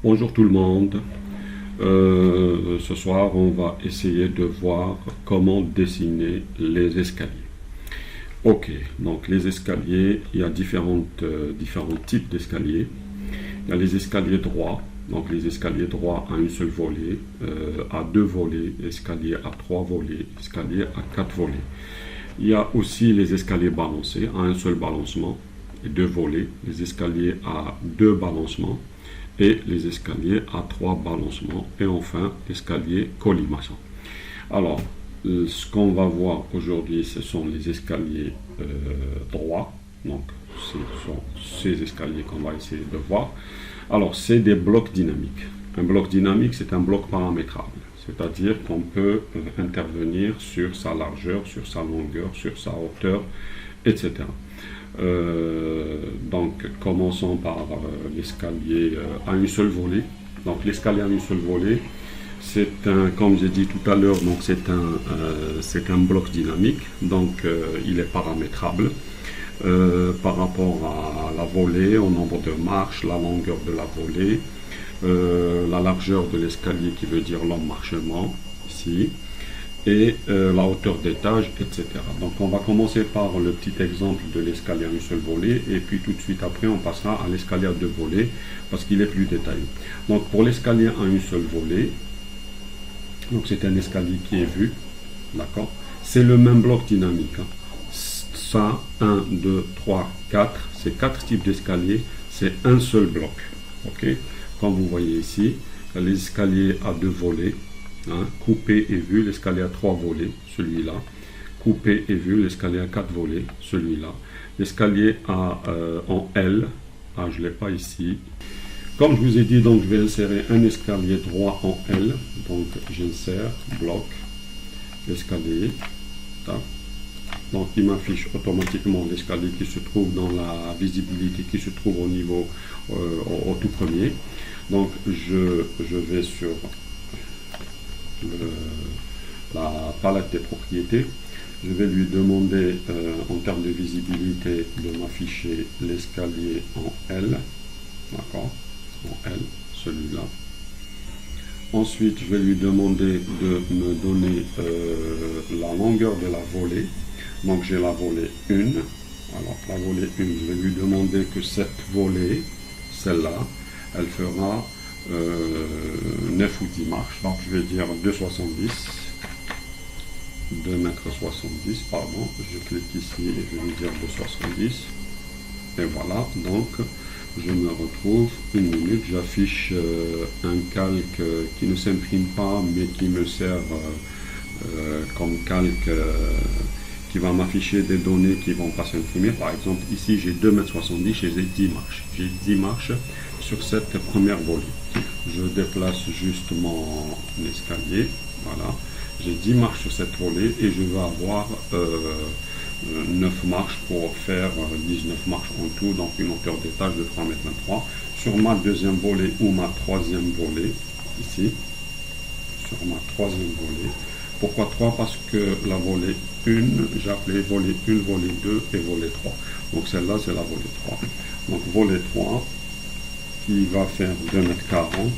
Bonjour tout le monde. Ce soir, on va essayer de voir comment dessiner les escaliers. Ok, donc les escaliers, il y a différents types d'escaliers. Il y a les escaliers droits, donc les escaliers droits à un seul volet, à deux volets, escaliers à trois volets, escaliers à quatre volets. Il y a aussi les escaliers balancés à un seul balancement et deux volets, les escaliers à deux balancements et les escaliers à trois balancements et enfin l'escalier colimaçon. Alors, ce qu'on va voir aujourd'hui, ce sont les escaliers droits. Donc, ce sont ces escaliers qu'on va essayer de voir. Alors, c'est des blocs dynamiques. Un bloc dynamique, c'est un bloc paramétrable. C'est-à-dire qu'on peut intervenir sur sa largeur, sur sa longueur, sur sa hauteur, etc. Donc, commençons par l'escalier à un seul volet. Donc, l'escalier à un seul volet, c'est un, comme j'ai dit tout à l'heure, donc c'est un bloc dynamique. Donc, il est paramétrable par rapport à la volée, au nombre de marches, la longueur de la volée, la largeur de l'escalier qui veut dire l'emmarchement ici, et la hauteur d'étage, etc. Donc on va commencer par le petit exemple de l'escalier à un seul volet, et puis tout de suite après on passera à l'escalier à deux volets, parce qu'il est plus détaillé. Donc pour l'escalier à un seul volet, donc c'est un escalier qui est vu, d'accord, c'est le même bloc dynamique, hein. Ça, 1, 2, 3, 4, c'est quatre types d'escaliers, c'est un seul bloc, ok. Comme vous voyez ici, l'escalier à deux volets, hein, coupé et vu, l'escalier à trois volets, celui-là, coupé et vu, l'escalier à quatre volets, celui-là, l'escalier en L, je ne l'ai pas ici. Comme je vous ai dit, donc je vais insérer un escalier droit en L, donc j'insère, bloc, escalier, tac. Donc il m'affiche automatiquement l'escalier qui se trouve dans la visibilité qui se trouve au niveau au tout premier. Donc je vais sur la palette des propriétés. Je vais lui demander en termes de visibilité de m'afficher l'escalier en L. D'accord, en L, celui-là. Ensuite, je vais lui demander de me donner la longueur de la volée. Donc j'ai la volée 1. Alors la volée 1, je vais lui demander que cette volée, celle-là, elle fera 9 ou 10 marches. Donc je vais dire 2,70. 2,70 m, pardon. Je clique ici et je vais lui dire 2,70. Et voilà, donc je me retrouve une minute, j'affiche un calque qui ne s'imprime pas mais qui me sert comme calque qui va m'afficher des données qui vont pas s'imprimer. Par exemple, ici j'ai 2,70 m, j'ai 10 marches. J'ai 10 marches sur cette première volée. Je déplace juste mon escalier. Voilà. J'ai 10 marches sur cette volée et je vais avoir 9 marches pour faire 19 marches en tout, donc une hauteur d'étage de 3,23 m. Sur ma deuxième volée ou ma troisième volée, ici, sur ma troisième volée. Pourquoi 3? Parce que la volée 1, j'ai appelé volée 1, volée 2 et volée 3. Donc celle-là, c'est la volée 3. Donc volée 3 qui va faire 2,40 m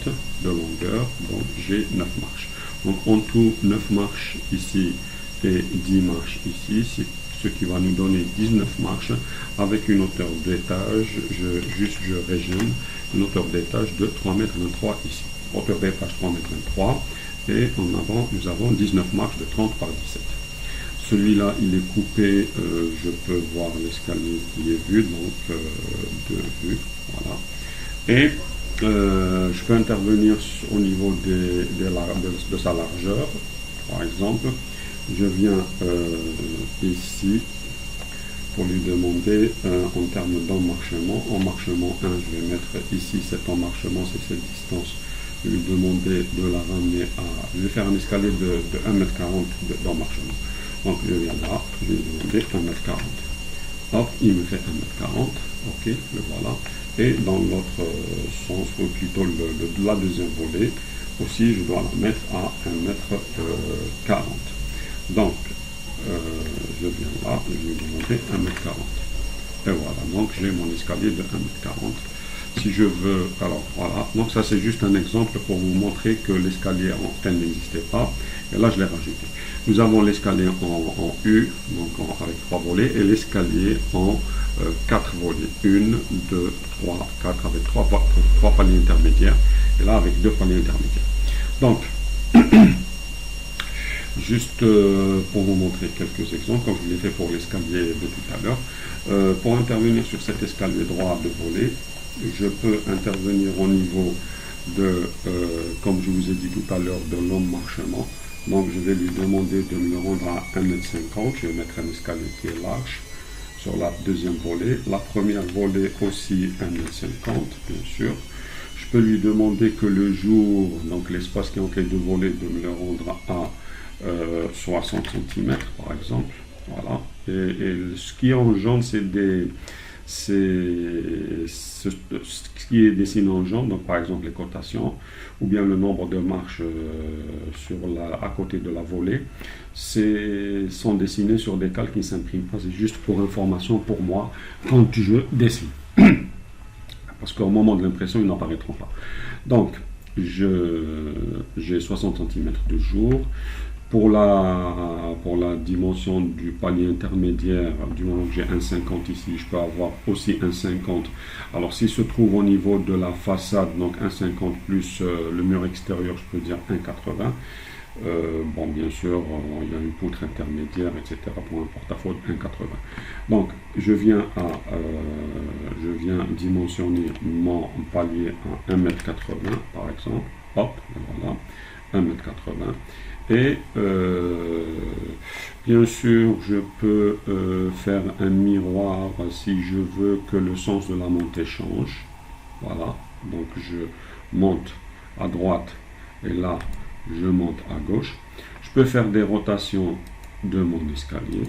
de longueur. Donc j'ai 9 marches. Donc en tout, 9 marches ici et 10 marches ici, ce qui va nous donner 19 marches avec une hauteur d'étage, je régène une hauteur d'étage de 3,23 m ici. Hauteur d'étage 3,23 m. Et en avant, nous avons 19 marches de 30 par 17. Celui-là, il est coupé, je peux voir l'escalier qui est vu, donc de vue, voilà. Et je peux intervenir au niveau de sa largeur. Par exemple, je viens ici pour lui demander en termes d'emmarchement. Emmarchement 1, je vais mettre ici cet emmarchement, c'est cette distance. Je vais lui demander de la ramener à... Je vais faire un escalier de 1,40 m d'emmarchement. Donc je viens là, je vais lui demander 1,40 m. Hop, il me fait 1,40 m. Ok, le voilà. Et dans l'autre sens, ou plutôt la deuxième volée, aussi je dois la mettre à 1,40 m. Donc, je viens là, je vais lui demander 1,40 m. Et voilà, donc j'ai mon escalier de 1,40 m. si je veux, alors voilà, donc ça c'est juste un exemple pour vous montrer que l'escalier en tel n'existait pas, et là je l'ai rajouté. Nous avons l'escalier en U, donc avec 3 volets, et l'escalier en 4 volets, 1, 2, 3, 4, avec 3 paliers intermédiaires, et là avec 2 paliers intermédiaires. Donc, juste pour vous montrer quelques exemples, comme je l'ai fait pour l'escalier de tout à l'heure, pour intervenir sur cet escalier droit de volet, je peux intervenir au niveau de, comme je vous ai dit tout à l'heure, de l'emmarchement. Donc je vais lui demander de me le rendre à 1,50 m. Je vais mettre un escalier qui est large sur la deuxième volée. La première volée aussi 1,50 m, bien sûr. Je peux lui demander que le jour, donc l'espace qui est entre les deux volets, de me le rendre à 60 cm par exemple. Voilà. Et ce qui est en jaune, c'est ce qui est dessiné en jaune, donc par exemple les cotations, ou bien le nombre de marches à côté de la volée, sont dessinés sur des cales qui ne s'impriment pas. C'est juste pour information pour moi quand je dessine. Parce qu'au moment de l'impression, ils n'apparaîtront pas. Donc, j'ai 60 cm de jour. Pour la dimension du palier intermédiaire, du moment que j'ai 1,50 ici, je peux avoir aussi 1,50. Alors, s'il se trouve au niveau de la façade, donc 1,50 plus le mur extérieur, je peux dire 1,80. Bon, bien sûr, il y a une poutre intermédiaire, etc. pour un porte-à-faux de 1,80. Donc, je viens dimensionner mon palier à 1,80 m, par exemple. Hop, voilà, 1,80 m. Et bien sûr, je peux faire un miroir si je veux que le sens de la montée change. Voilà, donc je monte à droite et là, je monte à gauche. Je peux faire des rotations de mon escalier.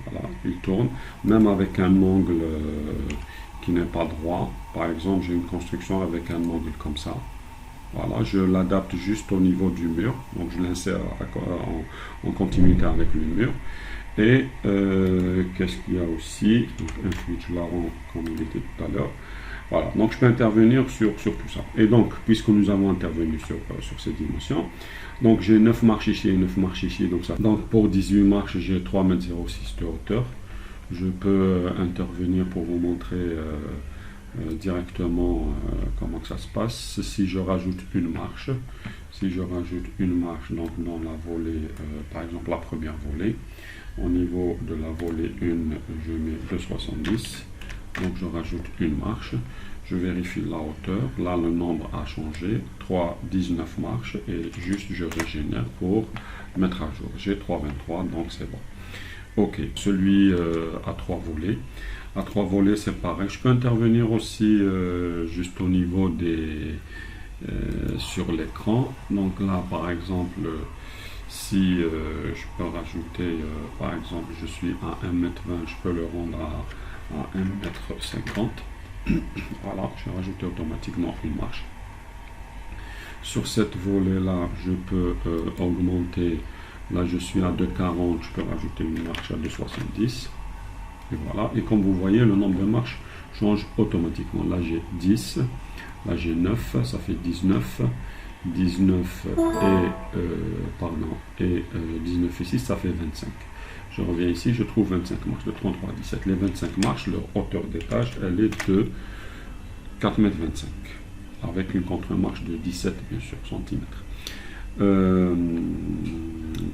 Voilà, il tourne, même avec un angle qui n'est pas droit. Par exemple, j'ai une construction avec un angle comme ça. Voilà, je l'adapte juste au niveau du mur, donc je l'insère en continuité avec le mur. Et qu'est-ce qu'il y a aussi? Un switch larron comme il était tout à l'heure. Voilà, donc je peux intervenir sur tout ça. Et donc, puisque nous avons intervenu sur ces dimensions, donc j'ai 9 marches ici et 9 marches ici. Donc pour 18 marches, j'ai 3,06 m de hauteur. Je peux intervenir pour vous montrer directement comment que ça se passe. Si je rajoute une marche, donc dans la volée, par exemple la première volée, au niveau de la volée 1, je mets 2,70. Donc je rajoute une marche, je vérifie la hauteur, là le nombre a changé, 19 marches, et juste je régénère pour mettre à jour. J'ai 3,23, donc c'est bon. Ok, celui à 3 volets. À 3 volets, c'est pareil. Je peux intervenir aussi juste au niveau sur l'écran. Donc là, par exemple, si je peux rajouter, par exemple, je suis à 1,20 m, je peux le rendre à 1,50 m. Voilà, je vais rajouter automatiquement une marche. Sur cette volée-là, je peux augmenter. Là, je suis à 2,40, je peux rajouter une marche à 2,70. Et voilà. Et comme vous voyez, le nombre de marches change automatiquement. Là, j'ai 10. Là, j'ai 9. Ça fait 19. 19 et 19 et 6, ça fait 25. Je reviens ici, je trouve 25 marches, de 33 à 17. Les 25 marches, leur hauteur d'étage, elle est de 4,25 m, avec une contre-marche de 17, bien sûr, centimètres.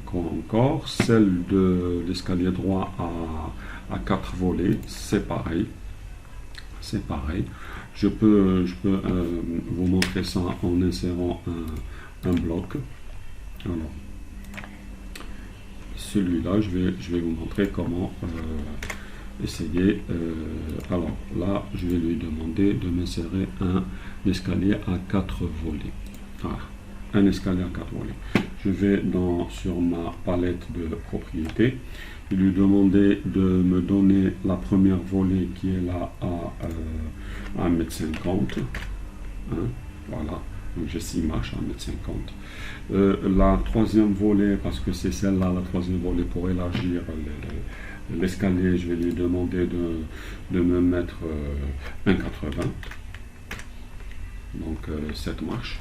Quoi encore? Celle de l'escalier droit à 4 volets, c'est pareil. C'est pareil. Je peux vous montrer ça en insérant un bloc. Alors, celui-là, je vais vous montrer comment essayer. Alors là, je vais lui demander de m'insérer un escalier à 4 volets. Ah, un escalier à 4 volets. Je vais sur ma palette de propriétés. Je vais lui demander de me donner la première volée qui est là à 1,50 m. Voilà. Donc j'ai 6 marches à 1,50 m. La troisième volée, parce que c'est celle-là, la troisième volée, pour élargir l'escalier, je vais lui demander de me mettre 1,80 m. donc 7 marches.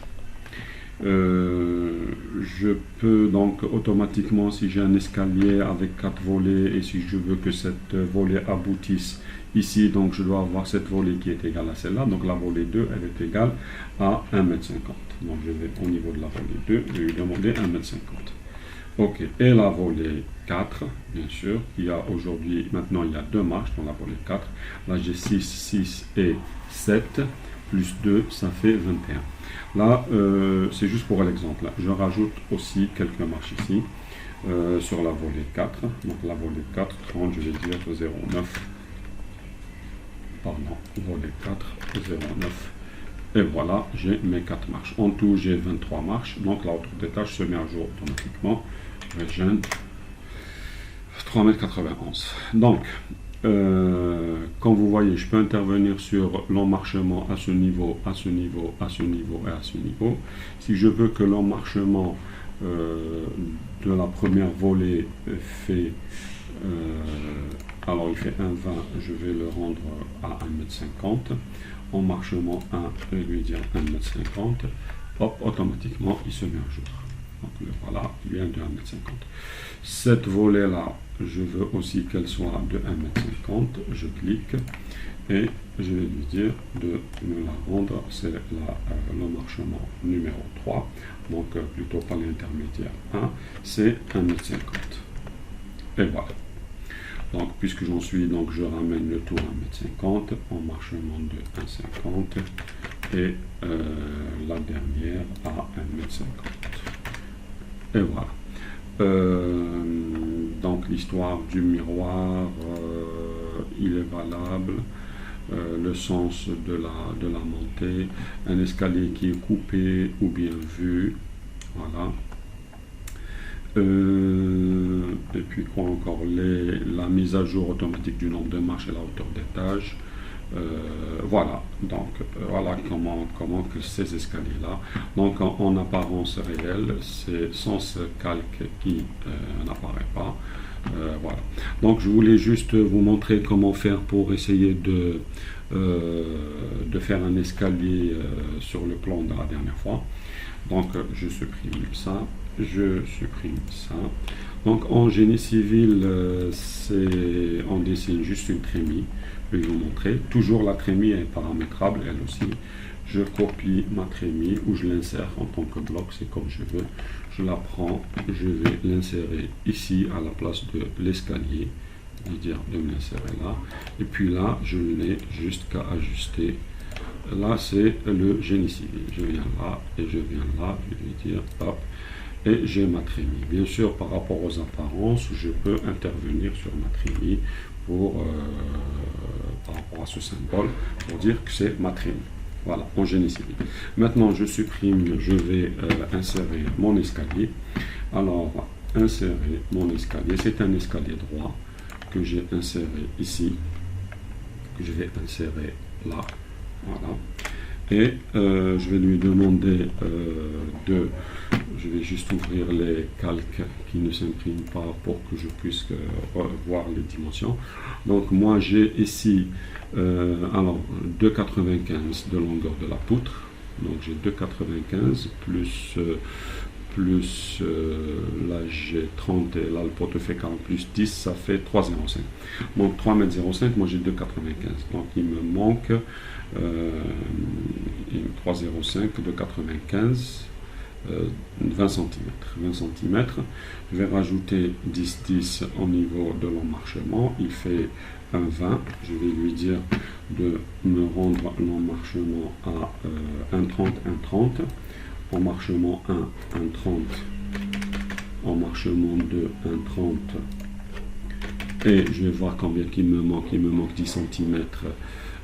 Je peux donc automatiquement, si j'ai un escalier avec 4 volets et si je veux que cette volée aboutisse ici, donc je dois avoir cette volée qui est égale à celle-là, donc la volée 2 elle est égale à 1,50 m. Donc je vais au niveau de la volée 2, je vais lui demander 1,50 m. Ok, et la volée 4, bien sûr, il y a aujourd'hui, maintenant il y a 2 marches dans la volée 4, là j'ai 6, 6 et 7, plus 2, ça fait 21. Là, c'est juste pour l'exemple. Je rajoute aussi quelques marches ici sur la volée 4. Donc la volée 4, 30, je vais dire 0,9. Pardon, volée 4, 0,9. Et voilà, j'ai mes 4 marches. En tout, j'ai 23 marches. Donc la hauteur des tâches se met à jour automatiquement. Régène 3,91 m. Donc, comme vous voyez, je peux intervenir sur l'emmarchement à ce niveau, à ce niveau, à ce niveau et à ce niveau. Si je veux que l'emmarchement de la première volée fait, alors il fait 1,20 m, je vais le rendre à 1,50 m. Emmarchement 1, je vais lui dire 1,50 m. Hop, automatiquement, il se met à jour. Donc voilà, il vient de 1,50 m. Cette volée-là, je veux aussi qu'elle soit de 1,50 m. Je clique et je vais lui dire de me la rendre. C'est l'emmarchement numéro 3. Donc plutôt pas l'intermédiaire 1. C'est 1,50 m. Et voilà. Donc puisque j'en suis, donc je ramène le tour à 1,50 m. Emmarchement de 1,50 m. Et la dernière à 1,50 m. Et voilà. Donc l'histoire du miroir, il est valable. Le sens de la montée, un escalier qui est coupé ou bien vu. Voilà. Et puis quoi encore, la mise à jour automatique du nombre de marches et la hauteur d'étage. Voilà, donc voilà comment que ces escaliers là, donc en apparence réelle, c'est sans ce calque qui n'apparaît pas. Voilà, donc je voulais juste vous montrer comment faire pour essayer de faire un escalier sur le plan de la dernière fois. Donc je supprime ça, je supprime ça. Donc en génie civil, on dessine juste une trémie. Je vais vous montrer. Toujours la trémie est paramétrable, elle aussi. Je copie ma trémie ou je l'insère en tant que bloc, c'est comme je veux. Je la prends, je vais l'insérer ici à la place de l'escalier. Je vais dire de me l'insérer là. Et puis là, je n'ai juste qu'à ajuster. Là, c'est le génie civil. Je viens là et je viens là. Je vais dire hop. Et j'ai ma trémie. Bien sûr, par rapport aux apparences, je peux intervenir sur ma trémie par rapport à ce symbole pour dire que c'est ma trémie. Voilà, en génie civil. Maintenant, je supprime, je vais insérer mon escalier. Alors, insérer mon escalier. C'est un escalier droit que j'ai inséré ici, que je vais insérer là. Voilà. Et je vais lui demander je vais juste ouvrir les calques qui ne s'impriment pas pour que je puisse voir les dimensions. Donc moi j'ai ici 2,95 de longueur de la poutre. Donc j'ai 2,95 plus là j'ai 30 et là le poteau fait 40 plus 10, ça fait 3,05. Donc 3,05 m, moi j'ai 2,95. Donc il me manque 3,05 de 95, 20 cm. 20 cm. Je vais rajouter 10 au niveau de l'emmarchement. Il fait 1,20. Je vais lui dire de me rendre l'emmarchement à 1,30, 1,30. Emmarchement 1, 1,30. Emmarchement 2, 1,30. Et je vais voir combien il me manque. Il me manque 10 cm.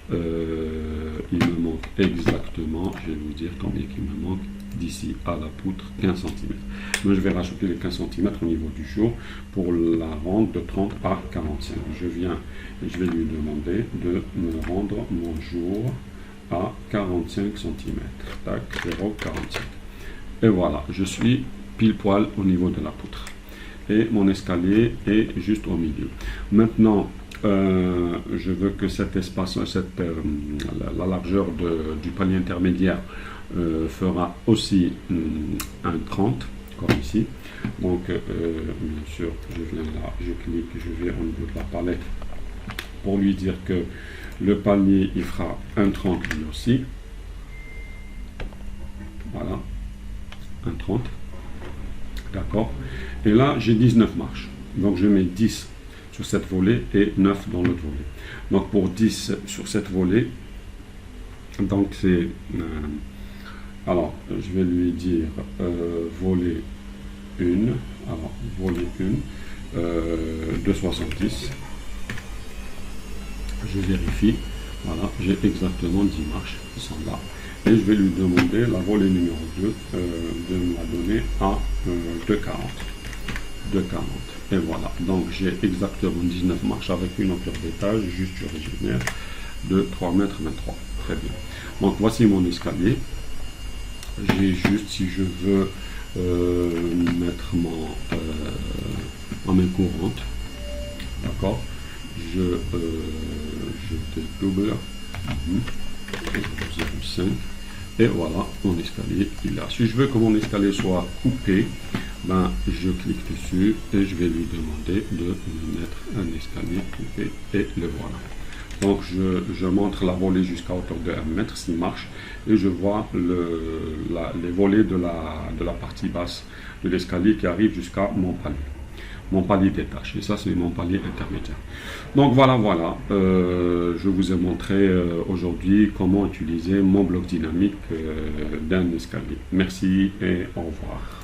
Il me manque exactement, je vais vous dire combien il me manque d'ici à la poutre, 15 cm. Moi je vais rajouter les 15 cm au niveau du jour pour la rendre de 30 à 45. Je viens et je vais lui demander de me rendre mon jour à 45 cm. Tac, 0,45. Et voilà, je suis pile poil au niveau de la poutre. Et mon escalier est juste au milieu. Maintenant, je veux que cet espace, la largeur du palier intermédiaire fera aussi un 30, comme ici. Donc, bien sûr, je viens là, je clique, je vais au niveau de la palette pour lui dire que le palier, il fera un 30 lui aussi. Voilà, un 30. D'accord. Et là, j'ai 19 marches. Donc, je mets 10 sur cette volée et 9 dans l'autre volée. Donc, pour 10 sur cette volée, donc c'est... alors, je vais lui dire volée 1. Alors, volée 1 de 70. Je vérifie. Voilà, j'ai exactement 10 marches qui sont là. Et je vais lui demander la volée numéro 2 de me la donner à 2,40. 2,40. Et voilà, donc j'ai exactement 19 marches avec une hauteur d'étage juste originaire de 3,23 m. Très bien. Donc voici mon escalier. J'ai juste, si je veux mettre ma main courante, d'accord, je dédouble 0,5 et voilà, mon escalier il est là. Si je veux que mon escalier soit coupé, ben, je clique dessus et je vais lui demander de me mettre un escalier coupé et le voilà. Donc je montre la volée jusqu'à hauteur de 1 mètre s'il marche et je vois les volets de la partie basse de l'escalier qui arrive jusqu'à mon palier d'étage. Et ça, c'est mon palier intermédiaire. Donc voilà, je vous ai montré aujourd'hui comment utiliser mon bloc dynamique d'un escalier. Merci et au revoir.